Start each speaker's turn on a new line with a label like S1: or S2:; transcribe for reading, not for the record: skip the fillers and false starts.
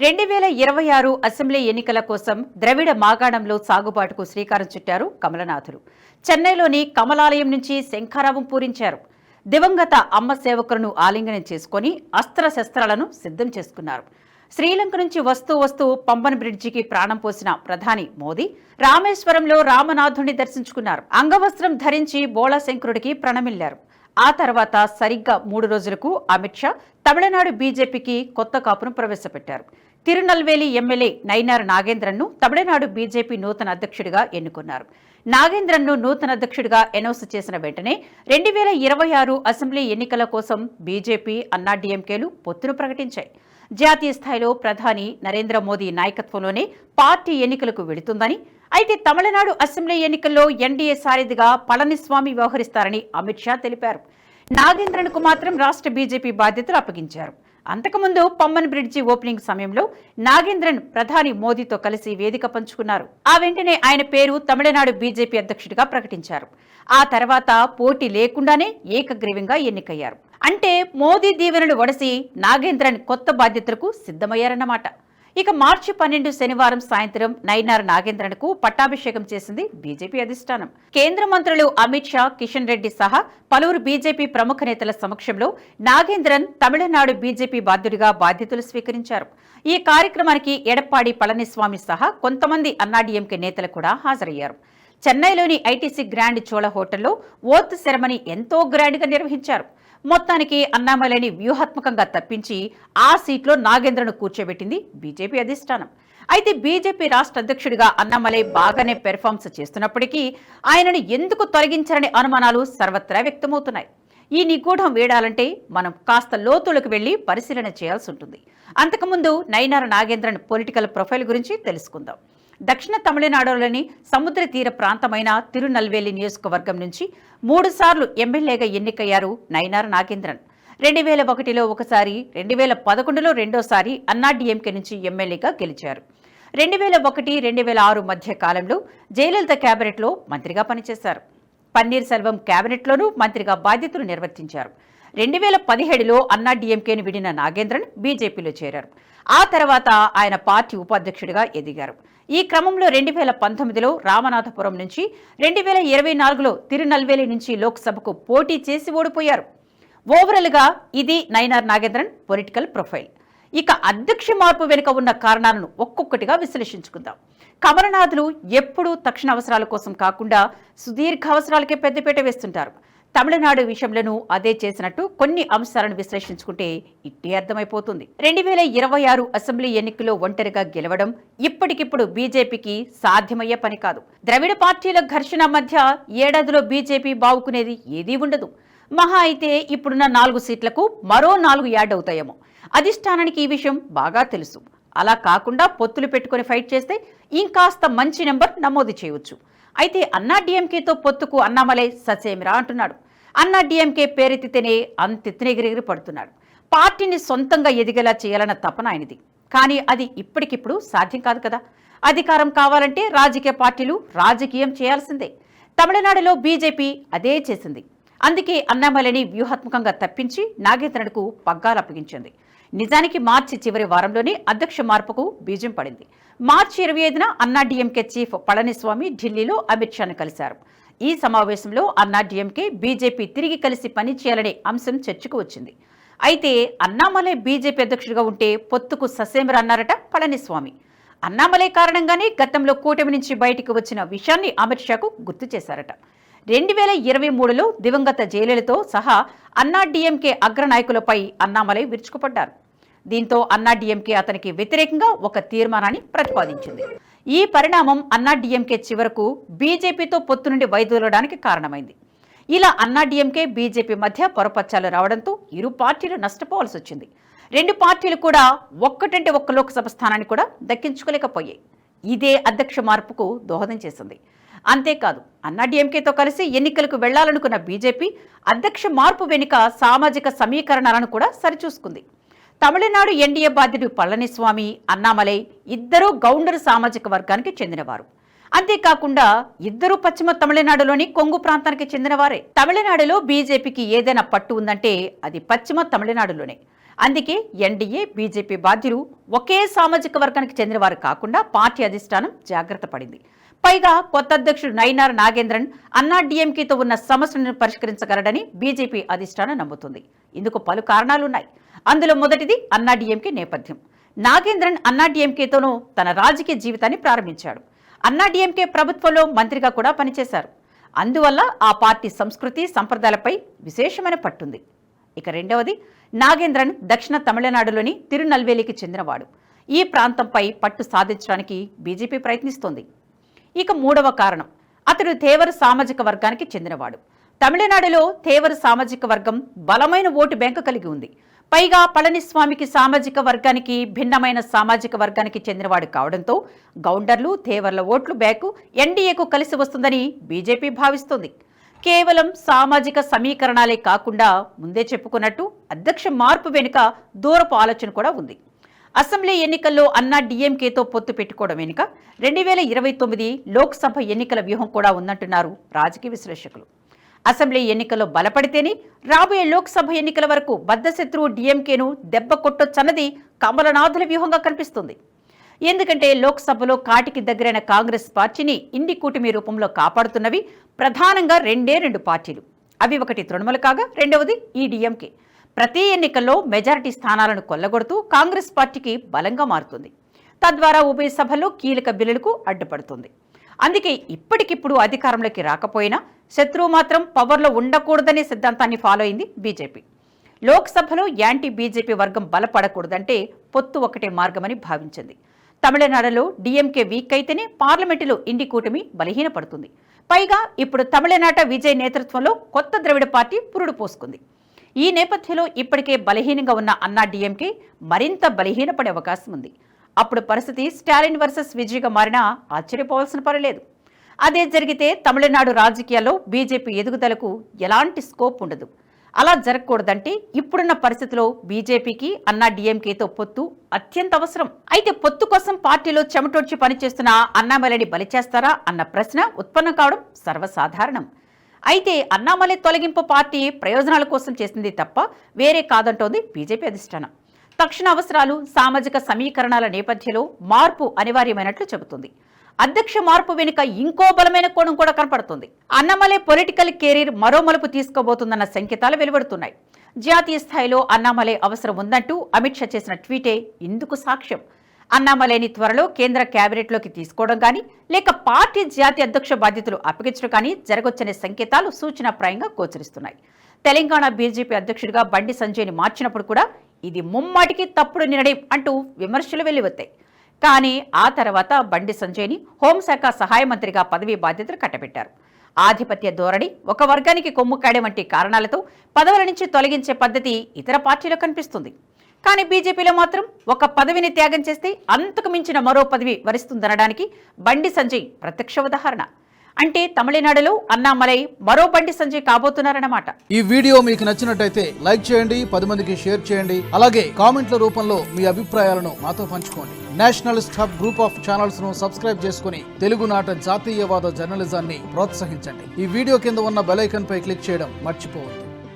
S1: 2026 assembly ఎన్నికల కోసం ద్రవిడ మాగాణంలో సాగుబాటుకు శ్రీకారం చుట్టారు కమలనాథులు. చెన్నైలోని కమలాలయం నుంచి శంఖారావం పూరించారు. దివంగత అమ్మ సేవకులను ఆలింగనం చేసుకుని అస్త్రశస్త్రాలను సిద్ధం చేసుకున్నారు. శ్రీలంక నుంచి వస్తూ పంబన్ బ్రిడ్జికి ప్రాణం పోసిన ప్రధాని మోదీ రామేశ్వరంలో రామనాథుడిని దర్శించుకున్నారు. అంగవస్త్రం ధరించి బోళాశంకరుడికి ప్రణమిల్లారు. ఆ తర్వాత సరిగ్గా 3 రోజులకు అమిత్ షా తమిళనాడు బీజేపీకి కొత్త కాపును ప్రవేశపెట్టారు. తిరునల్వేలి ఎమ్మెల్యే నైనార్ నాగేంద్రన్ను తమిళనాడు బీజేపీ నూతన అధ్యక్షుడిగా ఎన్నుకున్నారు. నాగేంద్రన్ను నూతన అధ్యక్షుడిగా అనౌన్స్ చేసిన వెంటనే 2026 అసెంబ్లీ ఎన్నికల కోసం బీజేపీ అన్నాడీఎంకేలు పొత్తును ప్రకటించాయి. జాతీయ స్థాయిలో ప్రధాని నరేంద్ర మోదీ నాయకత్వంలోనే పార్టీ ఎన్నికలకు వెళుతుందని, అయితే తమిళనాడు అసెంబ్లీ ఎన్నికల్లో ఎన్డీఏ సారథిగా పళనిస్వామి వ్యవహరిస్తారని అమిత్ షా తెలిపారు. నాగేంద్రన్కు మాత్రం రాష్ట్ర బీజేపీ బాధ్యతలు అప్పగించారు. అంతకుముందు పంబన్ బ్రిడ్జి ఓపెనింగ్ సమయంలో నాగేంద్రన్ ప్రధాని మోదీతో కలిసి వేదిక పంచుకున్నారు. ఆ వెంటనే ఆయన పేరు తమిళనాడు బీజేపీ అధ్యక్షుడిగా ప్రకటించారు. ఆ తర్వాత పోటీ లేకుండానే ఏకగ్రీవంగా ఎన్నికయ్యారు. అంటే మోదీ దీవెనలు వడసి నాగేంద్రన్ కొత్త బాధ్యతలకు సిద్ధమయ్యారన్నమాట. ఇక మార్చి 12 శనివారం సాయంత్రం నైనార్ నాగేంద్రన్కు పట్టాభిషేకం చేసింది బీజేపీ అధిష్టానం. కేంద్ర మంత్రులు అమిత్ షా, కిషన్ రెడ్డి సహా పలువురు బీజేపీ ప్రముఖ నేతల సమక్షంలో నాగేంద్రన్ తమిళనాడు బీజేపీ బాధ్యుడిగా బాధ్యతలు స్వీకరించారు. ఈ కార్యక్రమానికి ఎడప్పాడి పళనిస్వామి సహా కొంతమంది అన్నాడీఎంకే నేతలు కూడా హాజరయ్యారు. చెన్నైలోని ఐటీసీ గ్రాండ్ చోళ హోటల్లో ఓత్ సెరమనీ ఎంతో గ్రాండ్గా నిర్వహించారు. మొత్తానికి అన్నామలైని వ్యూహాత్మకంగా తప్పించి ఆ సీట్లో నాగేంద్రను కూర్చోబెట్టింది బీజేపీ అధిష్టానం. అయితే బీజేపీ రాష్ట్ర అధ్యక్షుడిగా అన్నామలై బాగానే పెర్ఫార్మెన్స్ చేస్తున్నప్పటికీ ఆయనను ఎందుకు తొలగించారనే అనుమానాలు సర్వత్రా వ్యక్తమవుతున్నాయి. ఈ నిగూఢం వేడాలంటే మనం కాస్త లోతులకు వెళ్లి పరిశీలన చేయాల్సి ఉంటుంది. అంతకుముందు నైనార్ నాగేంద్రన్ పొలిటికల్ ప్రొఫైల్ గురించి తెలుసుకుందాం. దక్షిణ తమిళనాడులోని సముద్ర తీర ప్రాంతమైన తిరునల్వేలి నియోజకవర్గం నుంచి 3 సార్లు ఎమ్మెల్యేగా ఎన్నికయ్యారు నైనార్ నాగేంద్రన్. 2001లో ఒకసారి, 2011లో రెండోసారి అన్నాడీఎంకే నుంచి ఎమ్మెల్యేగా గెలిచారు. 2001-2006 మధ్య కాలంలో జయలలిత కేబినెట్లో మంత్రిగా పనిచేశారు. పన్నీర్ సెల్వం కేబినెట్లోనూ మంత్రిగా బాధ్యతలు నిర్వర్తించారు. 2017లో అన్నాడీఎంకేను విడిన నాగేంద్రన్ బీజేపీలో చేరారు. ఆ తర్వాత ఆయన పార్టీ ఉపాధ్యక్షుడిగా ఎదిగారు. ఈ క్రమంలో 2019లో రామనాథపురం నుంచి, 2024లో తిరునల్వేలి నుంచి లోక్సభకు పోటీ చేసి ఓడిపోయారు. ఓవరాల్గా ఇది నైనార్ నాగేంద్రన్ పొలిటికల్ ప్రొఫైల్. ఇక అధ్యక్ష మార్పు వెనుక ఉన్న కారణాలను ఒక్కొక్కటిగా విశ్లేషించుకుందాం. కమలనాథులు ఎప్పుడూ తక్షణ అవసరాల కోసం కాకుండా సుదీర్ఘ అవసరాలకే పెద్దపీట వేస్తుంటారు. తమిళనాడు విషయంలోనూ అదే చేసినట్టు కొన్ని అంశాలను విశ్లేషించుకుంటే ఇట్టే అర్థమైపోతుంది. 2026 అసెంబ్లీ ఎన్నికల్లో ఒంటరిగా గెలవడం ఇప్పటికిప్పుడు బీజేపీకి సాధ్యమయ్యే పని కాదు. ద్రవిడ పార్టీల ఘర్షణ మధ్య ఏడాదిలో బీజేపీ బావుకునేది ఏదీ ఉండదు. మహా అయితే ఇప్పుడున్న 4 సీట్లకు మరో 4 యాడ్ అవుతాయేమో. అధిష్టానానికి ఈ విషయం బాగా తెలుసు. అలా కాకుండా పొత్తులు పెట్టుకుని ఫైట్ చేస్తే ఇంకాస్త మంచి నెంబర్ నమోదు చేయవచ్చు. అయితే అన్నాడీఎంకేతో పొత్తుకు అన్నామలై ససేమిరా అంటున్నాడు. అన్నాడీఎంకే పేరెత్తితేనే అంతెత్తినెగిరెగిరి పడుతున్నాడు. పార్టీని సొంతంగా ఎదిగేలా చేయాలన్న తపన ఆయనది. కానీ అది ఇప్పటికిప్పుడు సాధ్యం కాదు కదా. అధికారం కావాలంటే రాజకీయ పార్టీలు రాజకీయం చేయాల్సిందే. తమిళనాడులో బీజేపీ అదే చేసింది. అందుకే అన్నామలైని వ్యూహాత్మకంగా తప్పించి నాగేంద్రన్కు పగ్గాలు అప్పగించింది. నిజానికి మార్చి చివరి వారంలోనే అధ్యక్ష మార్పుకు బీజం పడింది. మార్చి 25న అన్నాడీఎంకే చీఫ్ పళనిస్వామి ఢిల్లీలో అమిత్ షాను కలిశారు. ఈ సమావేశంలో అన్నాడీఎంకే బీజేపీ తిరిగి కలిసి పనిచేయాలనే అంశం చర్చకు వచ్చింది. అయితే అన్నామలై బీజేపీ అధ్యక్షుడిగా ఉంటే పొత్తుకు ససేమిరా అన్నారట పళనిస్వామి. అన్నామలై కారణంగానే గతంలో కూటమి నుంచి బయటికి వచ్చిన విషయాన్ని అమిత్ షాకు గుర్తు చేశారట. 2023లో దివంగత జయలలితతో సహా అన్నాడీఎంకే అగ్రనాయకులపై అన్నామలై విరుచుకుపడ్డారు. దీంతో అన్నాడీఎంకే అతనికి వ్యతిరేకంగా ఒక తీర్మానాన్ని ప్రతిపాదించింది. ఈ పరిణామం అన్నాడీఎంకే చివరకు బీజేపీతో పొత్తు నుండి వైదొలగడానికి కారణమైంది. ఇలా అన్నాడీఎంకే బీజేపీ మధ్య పొరపచ్చాలు రావడంతో ఇరు పార్టీలు నష్టపోవాల్సి వచ్చింది. 2 పార్టీలు కూడా ఒక్కటంటే ఒక్క లోక్సభ స్థానాన్ని కూడా దక్కించుకోలేకపోయాయి. ఇదే అధ్యక్ష మార్పుకు దోహదం చేసింది. అంతేకాదు, అన్నాడీఎంకేతో కలిసి ఎన్నికలకు వెళ్లాలనుకున్న బీజేపీ అధ్యక్ష మార్పు వెనుక సామాజిక సమీకరణాలను కూడా సరిచూసుకుంది. తమిళనాడు ఎన్డీఏ బాధ్యుడు పళనిస్వామి, అన్నామలై ఇద్దరూ గౌండర్ సామాజిక వర్గానికి చెందినవారు. అంతేకాకుండా ఇద్దరు పశ్చిమ తమిళనాడులోని కొంగు ప్రాంతానికి చెందినవారే. తమిళనాడులో బీజేపీకి ఏదైనా పట్టు ఉందంటే అది పశ్చిమ తమిళనాడులోనే. అందుకే ఎన్డీఏ బీజేపీ బాధ్యులు ఒకే సామాజిక వర్గానికి చెందినవారు కాకుండా పార్టీ అధిష్టానం జాగ్రత్త పడింది. పైగా కొత్త అధ్యక్షుడు నయినార్ నాగేంద్రన్ అన్నాడీఎంకేతో ఉన్న సమస్యలను పరిష్కరించగలడని బీజేపీ అధిష్టానం నమ్ముతుంది. ఇందుకు పలు కారణాలున్నాయి. అందులో మొదటిది అన్నాడీఎంకే నేపథ్యం. నాగేంద్రన్ అన్నాడీఎంకేతోనూ తన రాజకీయ జీవితాన్ని ప్రారంభించాడు. అన్నాడీఎంకే ప్రభుత్వంలో మంత్రిగా కూడా పనిచేశారు. అందువల్ల ఆ పార్టీ సంస్కృతి సంప్రదాయాలపై విశేషమైన పట్టుంది. ఇక రెండవది, నాగేంద్రన్ దక్షిణ తమిళనాడులోని తిరునల్వేలికి చెందినవాడు. ఈ ప్రాంతంపై పట్టు సాధించడానికి బీజేపీ ప్రయత్నిస్తోంది. ఇక మూడవ కారణం, అతడు తేవర్ సామాజిక వర్గానికి చెందినవాడు. తమిళనాడులో తేవర్ సామాజిక వర్గం బలమైన ఓటు బ్యాంకు కలిగి ఉంది. పైగా పళనిస్వామికి సామాజిక వర్గానికి భిన్నమైన సామాజిక వర్గానికి చెందినవాడు కావడంతో గౌండర్లు తేవర్ల ఓట్లు బ్యాంకు ఎన్డీఏకు కలిసి వస్తుందని బీజేపీ భావిస్తోంది. కేవలం సామాజిక సమీకరణాలే కాకుండా ముందే చెప్పుకున్నట్టు అధ్యక్ష మార్పు వెనుక దూరపు ఆలోచన కూడా ఉంది. అసెంబ్లీ ఎన్నికల్లో అన్నాడీఎంకేతో పొత్తు పెట్టుకోవడం వెనుక 2029 లోక్సభ ఎన్నికల వ్యూహం కూడా ఉందంటున్నారు రాజకీయ విశ్లేషకులు. అసెంబ్లీ ఎన్నికల్లో బలపడితేనే రాబోయే లోక్సభ ఎన్నికల వరకు బద్ధశత్రువు డీఎంకేను దెబ్బ కొట్టొచ్చన్నది కమలనాథుల వ్యూహంగా కనిపిస్తుంది. ఎందుకంటే లోక్సభలో కాటికి దగ్గరైన కాంగ్రెస్ పార్టీని ఇండి కూటమి రూపంలో కాపాడుతున్నవి ప్రధానంగా రెండు పార్టీలు. అవి ఒకటి తృణమూల్ కాగా రెండవది ఈ డీఎంకే. ప్రతి ఎన్నికల్లో మెజారిటీ స్థానాలను కొల్లగొడుతూ కాంగ్రెస్ పార్టీకి బలంగా మారుతుంది. తద్వారా ఉభయ సభల్లో కీలక బిల్లులకు అడ్డుపడుతుంది. అందుకే ఇప్పటికిప్పుడు అధికారంలోకి రాకపోయినా శత్రువు మాత్రం పవర్లో ఉండకూడదనే సిద్ధాంతాన్ని ఫాలో అయింది బీజేపీ. లోక్సభలో యాంటీ బీజేపీ వర్గం బలపడకూడదంటే పొత్తు ఒకటే మార్గమని భావించింది. తమిళనాడులో డీఎంకే వీక్ అయితేనే పార్లమెంటులో ఇండి కూటమి బలహీనపడుతుంది. పైగా ఇప్పుడు తమిళనాట విజయ్ నేతృత్వంలో కొత్త ద్రవిడ పార్టీ పురుడు పోసుకుంది. ఈ నేపథ్యంలో ఇప్పటికే బలహీనంగా ఉన్న అన్నాడీఎంకే మరింత బలహీనపడే అవకాశం ఉంది. అప్పుడు పరిస్థితి స్టాలిన్ వర్సెస్ విజయ్గా మారినా ఆశ్చర్యపోవాల్సిన పనిలేదు. అదే జరిగితే తమిళనాడు రాజకీయాల్లో బీజేపీ ఎదుగుదలకు ఎలాంటి స్కోప్ ఉండదు. అలా జరగకూడదంటే ఇప్పుడున్న పరిస్థితిలో బీజేపీకి అన్నాడీఎంకేతో పొత్తు అత్యంత అవసరం. అయితే పొత్తు కోసం పార్టీలో చెమటొడ్చి పనిచేస్తున్న అన్నామలైని బలి చేస్తారా అన్న ప్రశ్న ఉత్పన్నం కావడం సర్వసాధారణం. అయితే అన్నామలై తొలగింపు పార్టీ ప్రయోజనాల కోసం చేసింది తప్ప వేరే కాదంటోంది బీజేపీ అధిష్టానం. తక్షణ అవసరాలు, సామాజిక సమీకరణాల నేపథ్యంలో మార్పు అనివార్యమైనట్లు చెబుతుంది. అధ్యక్ష మార్పు వెనుక ఇంకో బలమైన కోణం కూడా కనపడుతుంది. అన్నామలై పొలిటికల్ కెరీర్ మరో మలుపు తీసుకోబోతుందన్న సంకేతాలు వెలువడుతున్నాయి. జాతీయ స్థాయిలో అన్నామలై అవసరం ఉందంటూ అమిత్ షా చేసిన ట్వీటే ఇందుకు సాక్ష్యం. అన్నామలైని త్వరలో కేంద్ర కేబినెట్లోకి తీసుకోవడం కానీ లేక పార్టీ జాతీయ అధ్యక్ష బాధ్యతలు అప్పగించడం కానీ జరగొచ్చనే సంకేతాలు సూచనాప్రాయంగా గోచరిస్తున్నాయి. తెలంగాణ బీజేపీ అధ్యక్షుడిగా బండి సంజయ్ని మార్చినప్పుడు కూడా ఇది ముమ్మాటికి తప్పుడు నిర్ణయం అంటూ విమర్శలు వెల్లువెత్తాయి. కానీ ఆ తర్వాత బండి సంజయ్ని హోంశాఖ సహాయ మంత్రిగా పదవీ బాధ్యతలు కట్టబెట్టారు. ఆధిపత్య ధోరణి, ఒక వర్గానికి కొమ్ము కాయడం వంటి కారణాలతో పదవుల నుంచి తొలగించే పద్ధతి ఇతర పార్టీలో కనిపిస్తుంది. కానీ బీజేపీలో మాత్రం ఒక పదవిని త్యాగం చేస్తే అంతకు మించిన మరో పదవి వరిస్తుందనడానికి బండి సంజయ్ ప్రత్యక్ష ఉదాహరణ. అంటే తమిళనాడులో అన్నామలై మరో బండి సంజయ్ కాబోతున్నారన్నమాట.
S2: ఈ వీడియో మీకు నచ్చినట్టయితే లైక్ చేయండి, 10 మందికి షేర్ చేయండి. అలాగే కామెంట్ల రూపంలో మీ అభిప్రాయాలను మాతో పంచుకోండి. Nationalist hub group of channels ను సబ్స్క్రైబ్ చేసుకుని తెలుగునాట జాతీయవాద జర్నలిజాన్ని ప్రోత్సహించండి. ఈ వీడియో కింద ఉన్న బెల్ ఐకాన్ పై క్లిక్ చేయడం మర్చిపోవద్దు.